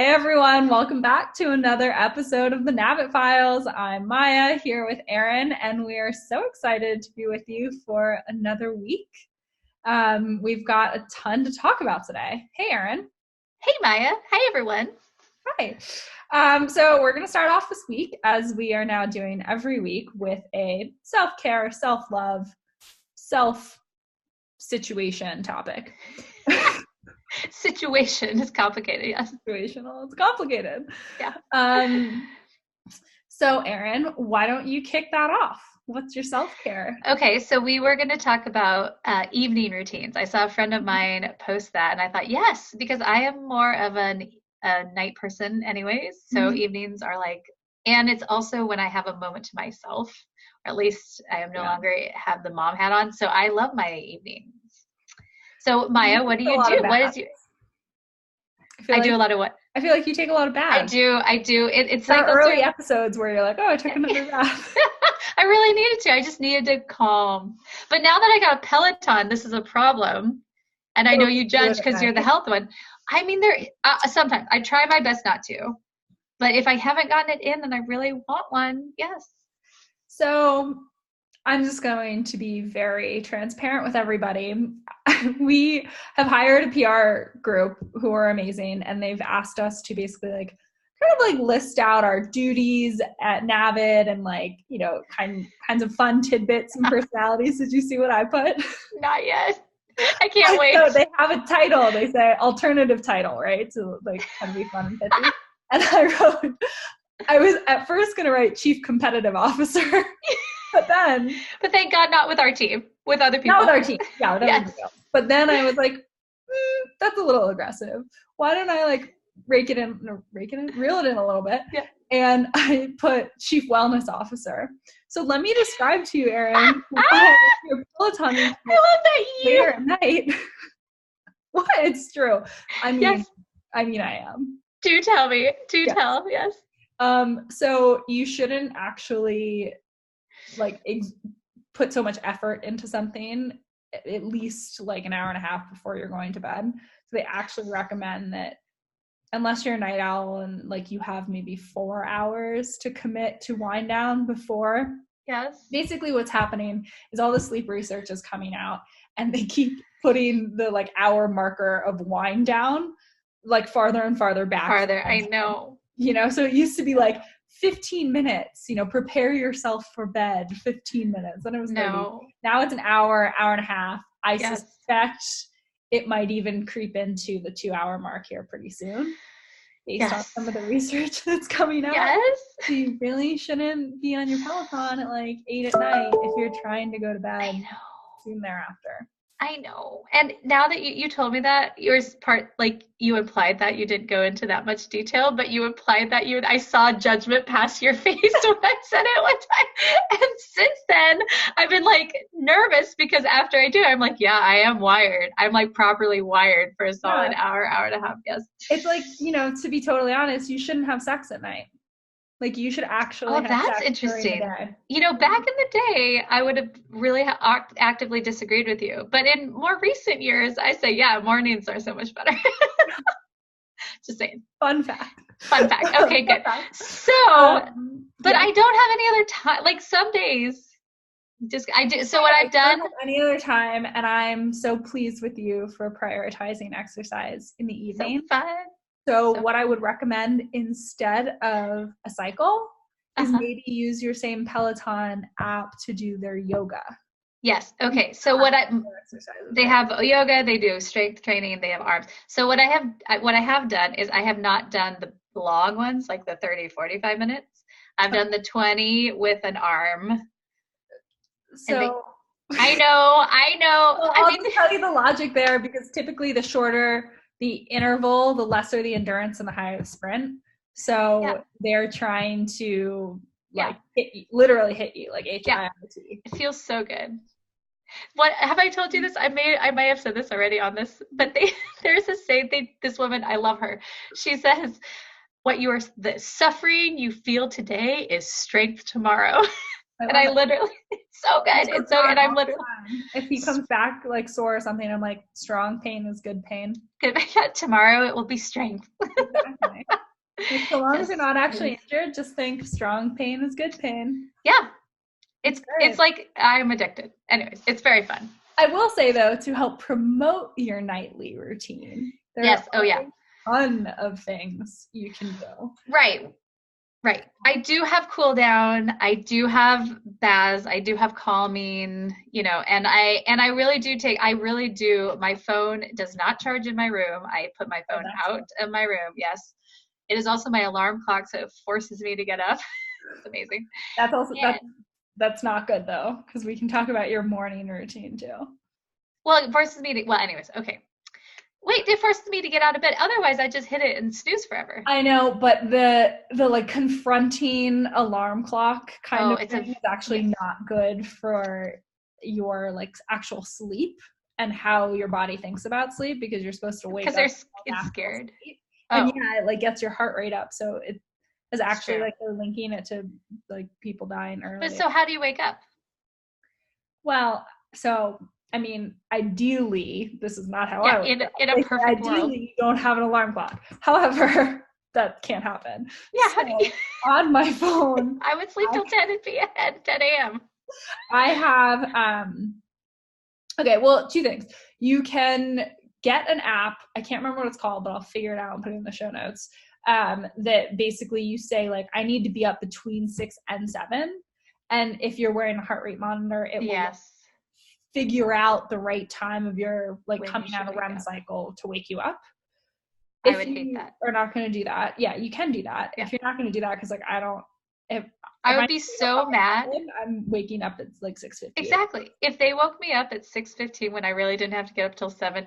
Hey everyone, welcome back to another episode of the Nav.it Files. I'm Maya here with Erin, and we are so excited to be with you for another week. We've got a ton to talk about today. Hey Erin. Hey Maya. Hi everyone. Hi. So we're going to start off this week, as we are now doing every week, with a self-care, self-love, self-situation topic. Situation is complicated, yes. Situational. It's complicated. Yeah. So Erin, why don't you kick that off? What's your self-care? Okay, so we were going to talk about evening routines. I saw a friend of mine post that, and I thought, yes, because I am more of a night person anyways. So evenings are like, and it's also when I have a moment to myself, or at least I am no longer have the mom hat on. So I love my evenings. So Maya, what do you do? What is your... I do a lot of what? I feel like you take a lot of baths. I do. It's like early through episodes where you're like, oh, I took another bath. I really needed to. I just needed to calm. But now that I got a Peloton, this is a problem. And I know you judge because you're the health one. I mean, sometimes I try my best not to. But if I haven't gotten it in and I really want one, yes. So I'm just going to be very transparent with everybody. We have hired a PR group who are amazing, and they've asked us to basically kind of list out our duties at Nav.it and kinds of fun tidbits and personalities. Did you see what I put? Not yet. I can't wait. So they have a title. They say alternative title, right? So kind of be fun and pitchy. And I was at first going to write Chief Competitive Officer. But thank God, not with our team, with other people. Not with our team, yeah. Yes. But then I was like, that's a little aggressive. Why don't I reel it in a little bit? Yeah. And I put Chief Wellness Officer. So let me describe to you, Erin, your Peloton I love that later at night. What? It's true. I mean, yes. I am. Do tell me. Do tell. Yes. So you shouldn't actually put so much effort into something at least an hour and a half before you're going to bed. So they actually recommend that unless you're a night owl and you have maybe 4 hours to commit to wind down before. Yes. Basically what's happening is all the sleep research is coming out, and they keep putting the hour marker of wind down farther and farther back. Farther, I know. So it used to be 15 minutes, prepare yourself for bed, 15 minutes. And it was 30. Now it's an hour and a half. I suspect it might even creep into the 2-hour mark here pretty soon, based on some of the research that's coming out. Yes. So you really shouldn't be on your Peloton at 8 at night if you're trying to go to bed soon thereafter. I know. And now that you told me that, yours part, you implied that you didn't go into that much detail, but you implied that I saw judgment pass your face when I said it one time. And since then, I've been nervous because after I do, I'm yeah, I am wired. I'm properly wired for a solid hour and a half. Yes. It's to be totally honest, you shouldn't have sex at night. You should actually have that's sex interesting. during the day. Back in the day, I would have really actively disagreed with you. But in more recent years, I say, yeah, mornings are so much better. Just saying. Fun fact. Okay, good. So, but I don't have any other time. Some days, I do. So what I've done. Any other time, and I'm so pleased with you for prioritizing exercise in the evening. So fun. So what I would recommend instead of a cycle is maybe use your same Peloton app to do their yoga. Yes. Okay. So they have yoga, they do strength training, they have arms. So what I have done is I have not done the long ones, the 30, 45 minutes. I've done the 20 with an arm. So I know. Well, I'll just tell you the logic there, because typically the shorter the interval, the lesser the endurance and the higher the sprint. So they're trying to literally hit you HIIT. It feels so good. What have I told you this? I might have said this already on this, but there's this saying. This woman, I love her. She says, the suffering you feel today is strength tomorrow. And I literally, it's so good. It's so good. I'm literally. If he comes back sore or something, I'm strong pain is good pain. Good. Tomorrow it will be strength. Exactly. So long as you're Yes. not actually injured, just think strong pain is good pain. Yeah. It's It's good. like I'm addicted. Anyways, it's very fun. I will say though, to help promote your nightly routine, there Yes. Oh are yeah. a ton of things you can do. Right. Right. I do have cool down. I do have baths. I do have calming, and I really do. My phone does not charge in my room. I put my Oh, phone that's out of my room. Yes. It is also my alarm clock, so it forces me to get up. It's amazing. that's also And that's not good though, because we can talk about your morning routine too. well, it forces me to, well, anyways, okay. Wait, it forces me to get out of bed. Otherwise, I just hit it and snooze forever. I know, but the like confronting alarm clock kind Oh, of thing is actually yes, not good for your like actual sleep and how your body thinks about sleep, because you're supposed to wake because up in it's natural scared. state. And Oh, yeah, it like gets your heart rate up. So it is it's actually true. like they're linking it to like people dying But early. so how do you wake up? Well, so I mean, ideally, this is not how Yeah, I wake in up. in a They say perfect world. ideally you don't have an alarm clock. However, that can't happen. Yeah, how do you? So on my phone, I would sleep I, till 10 p.m. 10 a.m. I have okay, well, two things. You can get an app. I can't remember what it's called, but I'll figure it out and put it in the show notes. That basically you say like I need to be up between 6 and 7. And if you're wearing a heart rate monitor, it will Yes, figure out the right time of your like when you coming out should of wake REM up. cycle to wake you up. I If would hate you that. are not going to do that, yeah, you can do that. Yeah, If you're not going to do that, because like I don't, if I I would need be to wake up so mad. by 7, I'm waking up at like 6:58. Exactly. If they woke me up at 6:15 when I really didn't have to get up till 7,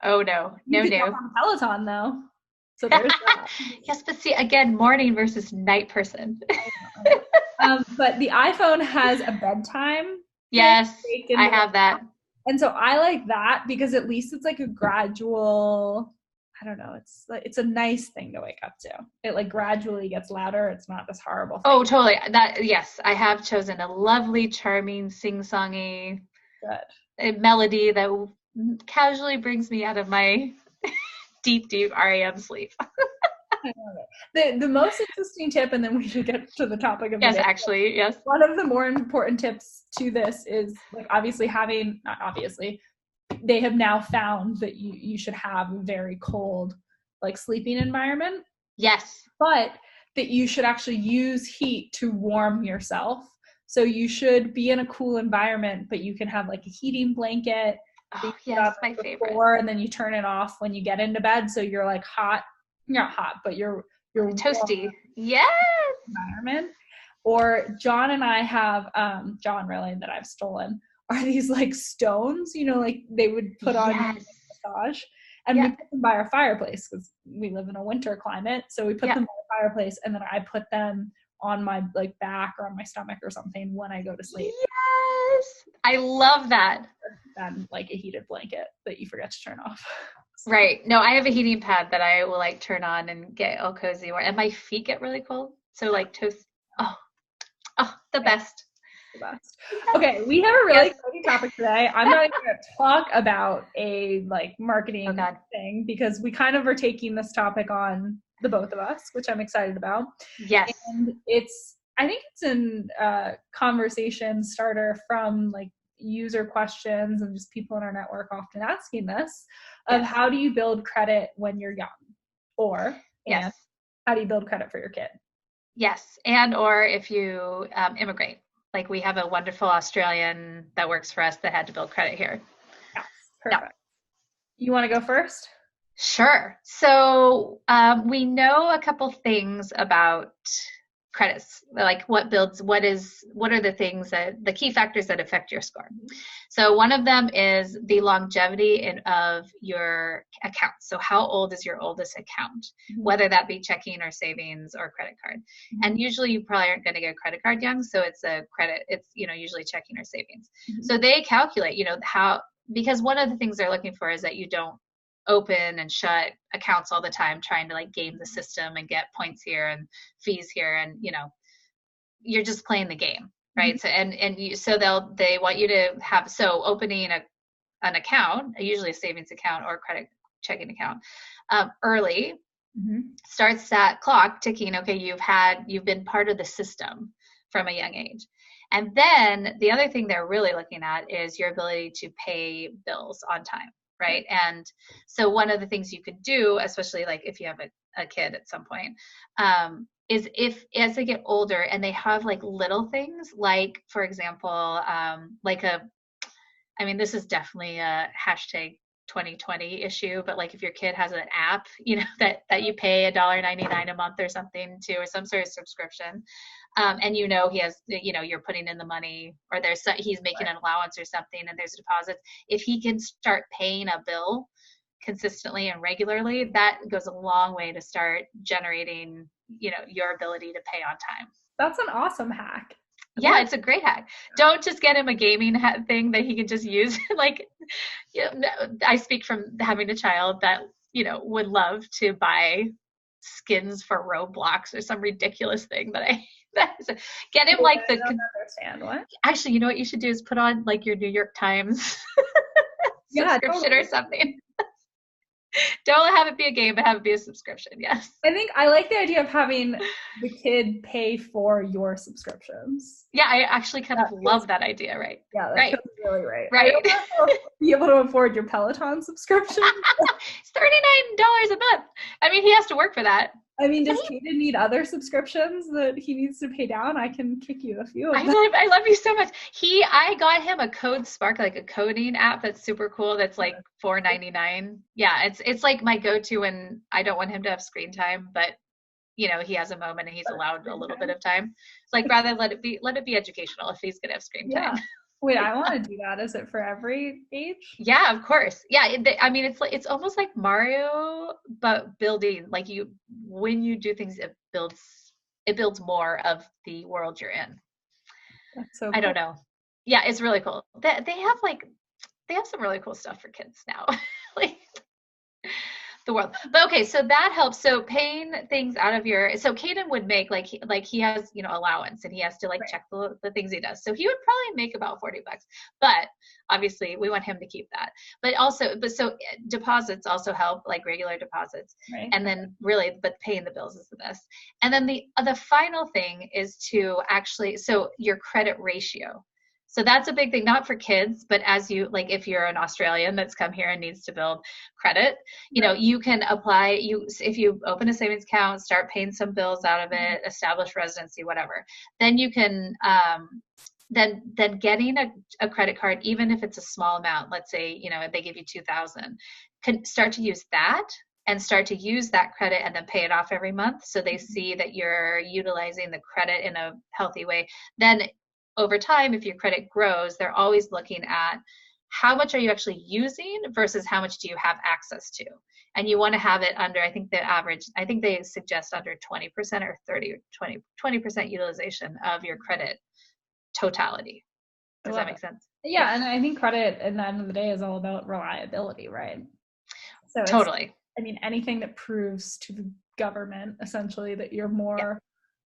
oh no, You no, could jump no. on Peloton though, so there's that. Yes, but see, again, morning versus night person. I know. But the iPhone has a bedtime thing Yes, baked I into the have that. app. And so I like that because at least it's like a gradual, I don't know, it's a nice thing to wake up to. It like gradually gets louder. It's not this horrible Oh, thing. totally. That, yes, I have chosen a lovely, charming, sing-songy Good. melody that casually brings me out of my deep, deep REM sleep. I love it. The most interesting tip, and then we should get to the topic of the Yes, day. actually, yes. One of the more important tips to this is like obviously having, not obviously, they have now found that you should have a very cold like sleeping environment, Yes. but that you should actually use heat to warm yourself. So you should be in a cool environment, but you can have like a heating blanket that you Oh, put on yes, my favorite. before, and then you turn it off when you get into bed. So you're like hot, you're not hot, but you're warm Toasty. Yes. environment. Or John and I have John really that I've stolen are these like stones, like they would put on Yes. massage, and we Yeah. put them by our fireplace because we live in a winter climate. So we put Yeah. them by the fireplace, and then I put them on my like back or on my stomach or something when I go to sleep. Yes. I love that. And like a heated blanket that you forget to turn off. So, Right. No, I have a heating pad that I will like turn on and get all cozy, and my feet get really cold. So like toast. Oh, the yeah, best. the best. Okay, we have a really Yes. exciting topic today. I'm not even going to talk about a like Oh marketing God. thing because we kind of are taking this topic on the both of us, which I'm excited about. Yes. And I think it's an conversation starter from like user questions and just people in our network often asking this of Yes. how do you build credit when you're young, and Yes. how do you build credit for your kid? Yes. And or if you immigrate, like we have a wonderful Australian that works for us that had to build credit here. Yes, No. perfect. You want to go first? Sure. So we know a couple things about credits, like what are the things the key factors that affect your score. So one of them is the longevity of your account. So how old is your oldest account, whether that be checking or savings or credit card. And usually you probably aren't going to get a credit card young, so it's usually checking or savings. So they calculate, because one of the things they're looking for is that you don't open and shut accounts all the time trying to like game the system and get points here and fees here, and you're just playing the game, right? So they want you to have, so opening an account, usually a savings account or credit checking account, early starts that clock ticking. Okay, you've been part of the system from a young age. And then the other thing they're really looking at is your ability to pay bills on time, right? And so one of the things you can do, especially like if you have a kid at some point, is if as they get older and they have like little things, like for example, I mean, this is definitely a hashtag 2020 issue, but like if your kid has an app, that you pay $1.99 a month or something to, or some sort of subscription, and he has, you're putting in the money, or he's making an allowance or something, and there's deposits. If he can start paying a bill consistently and regularly, that goes a long way to start generating, your ability to pay on time. That's an awesome hack. Yeah, it's a great hack. Don't just get him a gaming thing that he can just use. Like, I speak from having a child that, would love to buy skins for Roblox or some ridiculous thing get him like I don't understand what. Actually, you know what you should do is put on like your New York Times subscription or something. Don't have it be a game, but have it be a subscription. Yes. I think I like the idea of having the kid pay for your subscriptions. Yeah, I actually kind of love that idea, right? Yeah, that right. feels really right. Right. I don't know if be able to afford your Peloton subscription. It's $39 a month. I mean, he has to work for that. I mean, does Kaden need other subscriptions that he needs to pay down? I can kick you a few of them. I love you so much. I got him a Code Spark, like a coding app that's super cool. That's like $4.99. Yeah, it's like my go-to when I don't want him to have screen time, but he has a moment and he's allowed a little bit of time. It's like rather let it be educational if he's gonna have screen time. Wait, I want to do that. Is it for every age? Yeah, of course. Yeah, I mean, it's almost like Mario, but building. Like when you do things, it builds more of the world you're in. That's so cool. I don't know. Yeah, it's really cool. They have some really cool stuff for kids now. Like the world. But okay, so that helps. So paying things out of so Caden would make like he has, allowance, and he has to check the things he does. So he would probably make about $40, but obviously we want him to keep that. But so deposits also help, like regular deposits. Right. And then but paying the bills is the best. And then the final thing is to actually, so your credit ratio. So that's a big thing, not for kids, but as you, like, if you're an Australian that's come here and needs to build credit, you can apply, if you open a savings account, start paying some bills out of it, establish residency, whatever, then you can, then getting a credit card, even if it's a small amount, let's say, they give you 2,000, can start to use that and start to use that credit and then pay it off every month. So they see that you're utilizing the credit in a healthy way. Then over time, if your credit grows, they're always looking at how much are you actually using versus how much do you have access to. And you want to have it under, I think they suggest under 20% or 20% utilization of your credit totality. Does that make sense? Yeah, and I think credit at the end of the day is all about reliability, right? So totally. I mean, anything that proves to the government essentially that you're more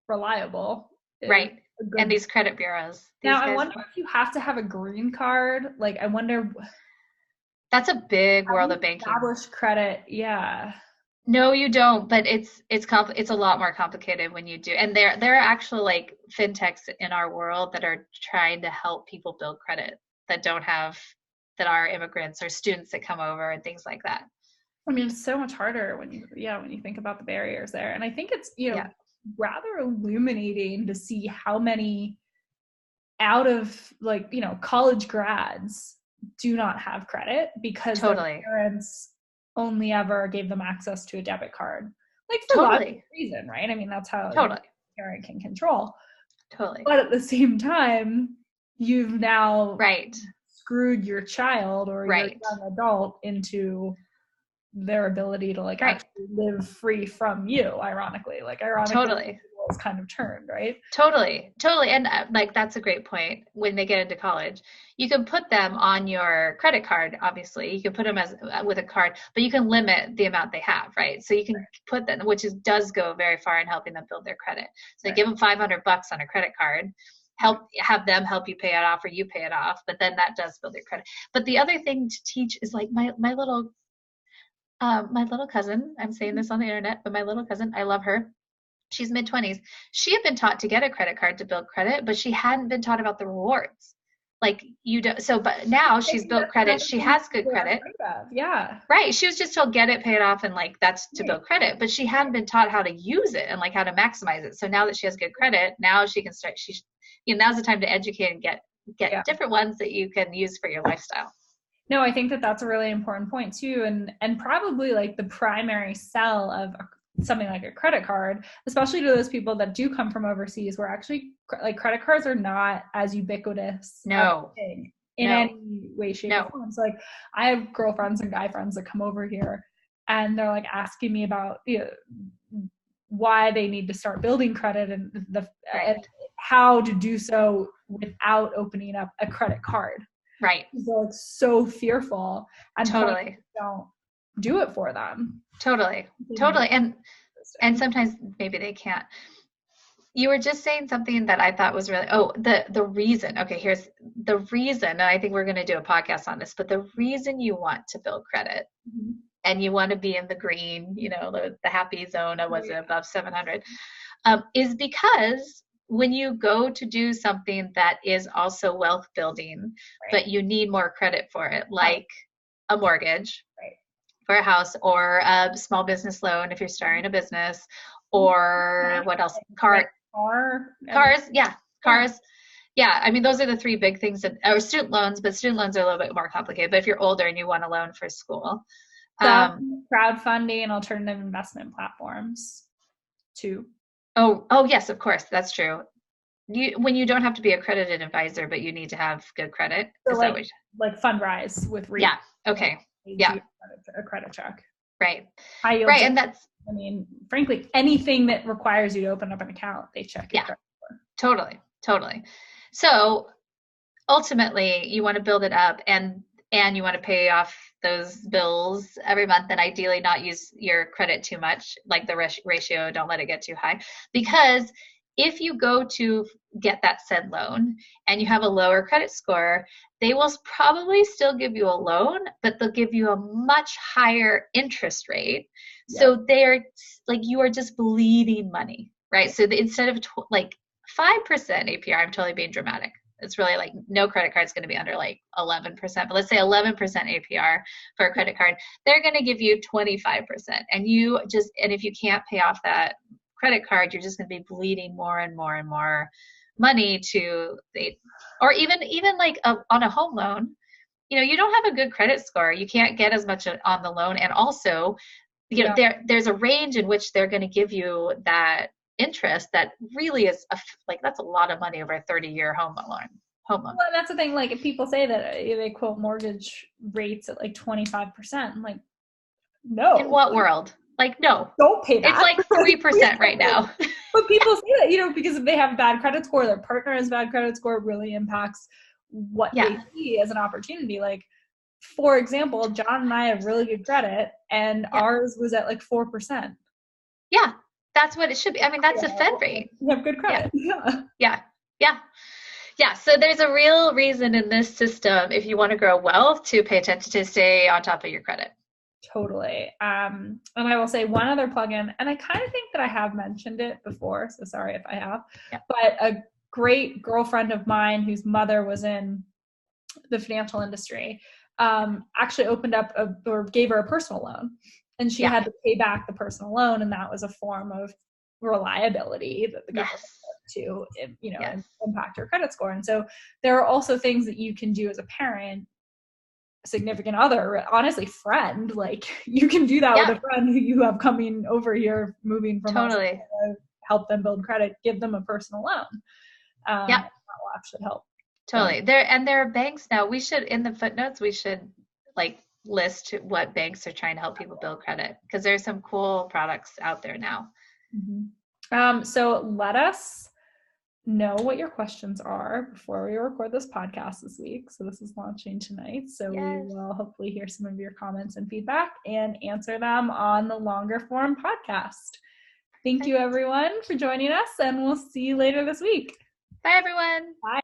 reliable. Right. And these credit bureaus. Now, I wonder if you have to have a green card. Like, I wonder. That's a big world of banking. Establish credit, yeah. No, you don't. But it's a lot more complicated when you do. And there are actual like fintechs in our world that are trying to help people build credit that are immigrants or students that come over and things like that. I mean, it's so much harder when you think about the barriers there. And I think it's rather illuminating to see how many out of college grads do not have credit because their parents only ever gave them access to a debit card, like for a lot of reason, right? I mean, that's how a parent can control. Totally. But at the same time, you've now screwed your child or your young adult into their ability to actually live free from you, ironically is kind of turned, right? Totally. And that's a great point. When they get into college, you can put them on your credit card. Obviously you can put them with a card, but you can limit the amount they have, right? So you can put them, which does go very far in helping them build their credit. So give them $500 on a credit card, have them help you pay it off, or you pay it off, but then that does build your credit. But the other thing to teach is like my little My little cousin, I'm saying this on the internet, but my little cousin, I love her. She's mid-20s. She had been taught to get a credit card to build credit, but she hadn't been taught about the rewards. Like you do, so, but now she's built That's credit. another She thing has good people are credit. afraid of. Yeah. Right. She was just told get it, pay it off, and like that's to Right. build credit. But she hadn't been taught how to use it and like how to maximize it. So now that she has good credit, now she can start. She's, now's the time to educate and get Yeah. different ones that you can use for your lifestyle. No, I think that that's a really important point too, and probably like the primary sell of something like a credit card, especially to those people that do come from overseas, where actually like credit cards are not as ubiquitous of a No, thing in no, any way, shape, or no. form. So like I have girlfriends and guy friends that come over here, and they're like asking me about why they need to start building credit and and Right. how to do so without opening up a credit card. Right. They're like so fearful and Totally. don't do it for them. Totally. Totally. And sometimes maybe they can't. You were just saying something that I thought was really, the reason. Okay, here's the reason, and I think we're going to do a podcast on this, but the reason you want to build credit Mm-hmm. and you want to be in the green, the happy zone of, was it above 700, is because when you go to do something that is also wealth building, Right. but you need more credit for it, like a mortgage Right. for a house or a small business loan if you're starting a business, or what else? Cars. Yeah, cars. Yeah, I mean, those are the three big things or student loans, but student loans are a little bit more complicated. But if you're older and you want a loan for school, crowdfunding and alternative investment platforms too. Oh, yes, of course, that's true. When you don't have to be accredited advisor, but you need to have good credit. So is that what like Fundrise with Yeah. Okay. Yeah. A credit check. Right. High yield. Right, and that's. I mean, frankly, anything that requires you to open up an account, they check your credit score. Totally. So ultimately, you want to build it up, and you want to pay off those bills every month, and ideally not use your credit too much, like the ratio. Don't let it get too high, because if you go to get that said loan and you have a lower credit score, they will probably still give you a loan, but they'll give you a much higher interest rate. Yeah. So they're like, you are just bleeding money, right? So instead of like 5% APR, I'm totally being dramatic. It's really like no credit card is going to be under like 11%, but let's say 11% APR for a credit card, they're going to give you 25%. And if you can't pay off that credit card, you're just going to be bleeding more and more and more money or even like on a home loan, you don't have a good credit score, you can't get as much on the loan. And also, there's a range in which they're going to give you that interest that really is that's a lot of money over a 30-year home loan. Well, and that's the thing. Like, if people say that they quote mortgage rates at like 25%, I'm like, no. In what world? Like, no. Don't pay that. It's like 3% right now. But people say that, because if they have a bad credit score, their partner has a bad credit score, really impacts what they see as an opportunity. Like, for example, John and I have really good credit, and ours was at like 4%. Yeah. That's what it should be. I mean, that's a Fed rate. You have good credit. Yeah. So there's a real reason in this system, if you want to grow wealth, to pay attention to stay on top of your credit. Totally. And I will say one other plugin, and I kind of think that I have mentioned it before, so sorry if I have, but a great girlfriend of mine whose mother was in the financial industry actually opened up or gave her a personal loan. And she had to pay back the personal loan, and that was a form of reliability that the government to impact your credit score. And so there are also things that you can do as a parent, significant other, honestly, friend. Like, you can do that with a friend who you have coming over here, moving from us, help them build credit, give them a personal loan. That will actually help. Totally. There are banks now. We should, in the footnotes, list what banks are trying to help people build credit, because there's some cool products out there now. Mm-hmm. So let us know what your questions are before we record this podcast this week. So this is launching tonight. So we will hopefully hear some of your comments and feedback and answer them on the longer form podcast. Thank you, everyone, for joining us, and we'll see you later this week. Bye, everyone. Bye.